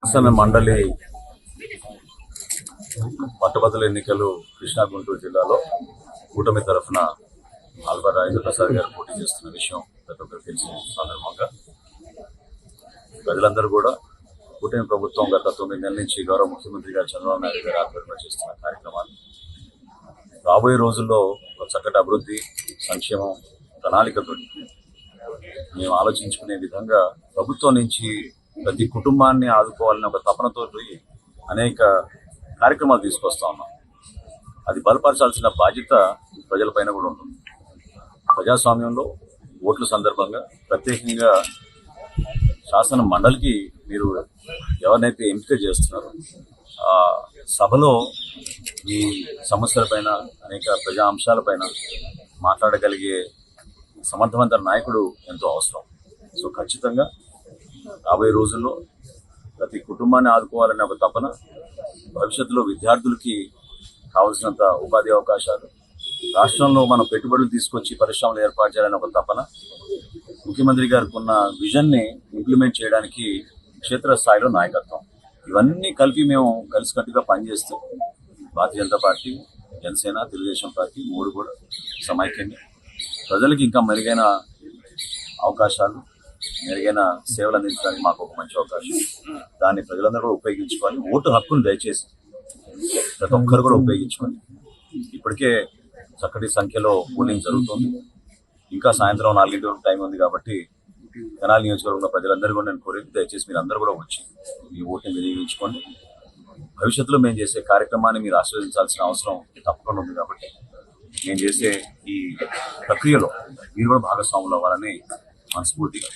శాసన మండలి పట్టభద్రుల ఎన్నికలు కృష్ణా గుంటూరు జిల్లాలో కూటమి తరఫున ఆల్బా రాజేంద్ర ప్రసాద్ గారు పోటీ చేస్తున్న విషయం ప్రతి ఒక్కరికి తెలిసిన సందర్భంగా ప్రజలందరూ కూడా కూటమి ప్రభుత్వం గత 9 నెలల నుంచి గౌరవ ముఖ్యమంత్రి గారు చంద్రబాబు నాయుడు గారు ఆధ్వర్యంలో చేస్తున్న కార్యక్రమాలు రాబోయే రోజుల్లో ఒక చక్కటి అభివృద్ధి సంక్షేమం ప్రణాళికతో మేము ఆలోచించుకునే విధంగా ప్రభుత్వం నుంచి ప్రతి కుటుంబాన్ని ఆదుకోవాలని ఒక తపనతో అనేక కార్యక్రమాలు తీసుకొస్తా ఉన్నాం. అది బలపరచాల్సిన బాధ్యత ప్రజలపైన కూడా ఉంటుంది. ప్రజాస్వామ్యంలో ఓట్ల సందర్భంగా ప్రత్యేకంగా శాసన మండలికి మీరు ఎవరినైతే ఎంపిక చేస్తున్నారో ఆ సభలో ఈ సమస్యలపైన అనేక ప్రజా అంశాలపైన మాట్లాడగలిగే సమర్థవంతమైన నాయకుడు ఎంతో అవసరం. సో ఖచ్చితంగా రాబోయే రోజుల్లో ప్రతి కుటుంబాన్ని ఆదుకోవాలనే ఒక తపన, భవిష్యత్తులో విద్యార్థులకి కావాల్సినంత ఉపాధి అవకాశాలు, రాష్ట్రంలో మనం పెట్టుబడులు తీసుకొచ్చి పరిశ్రమలు ఏర్పాటు చేయాలని ఒక తపన, ముఖ్యమంత్రి గారికి ఉన్న విజన్ని ఇంప్లిమెంట్ చేయడానికి క్షేత్రస్థాయిలో నాయకత్వం, ఇవన్నీ కలిపి మేము కలిసికట్టుగా పనిచేస్తూ భారతీయ జనతా పార్టీ, జనసేన, తెలుగుదేశం పార్టీ 3 కూడా సమైక్యంగా ప్రజలకు ఇంకా మెరుగైన అవకాశాలు, మెరుగైన సేవలు అందించడానికి మాకు ఒక మంచి అవకాశం. దాన్ని ప్రజలందరూ కూడా ఉపయోగించుకొని ఓటు హక్కును దయచేసి ప్రతి ఒక్కరు కూడా ఉపయోగించుకొని ఇప్పటికే చక్కటి సంఖ్యలో పోలింగ్ జరుగుతుంది. ఇంకా సాయంత్రం 4 గంటల టైం ఉంది కాబట్టి తెనాలి నియోజకవర్గంలో ప్రజలందరూ కూడా నేను కోరేది దయచేసి మీరు అందరూ కూడా వచ్చి ఈ ఓటుని వినియోగించుకోండి. భవిష్యత్తులో మేము చేసే కార్యక్రమాన్ని మీరు ఆస్వాదించాల్సిన అవసరం తప్పకుండా ఉంది కాబట్టి నేను చేసే ఈ ప్రక్రియలో మీరు కూడా భాగస్వాములు అవ్వాలని మనస్ఫూర్తిగా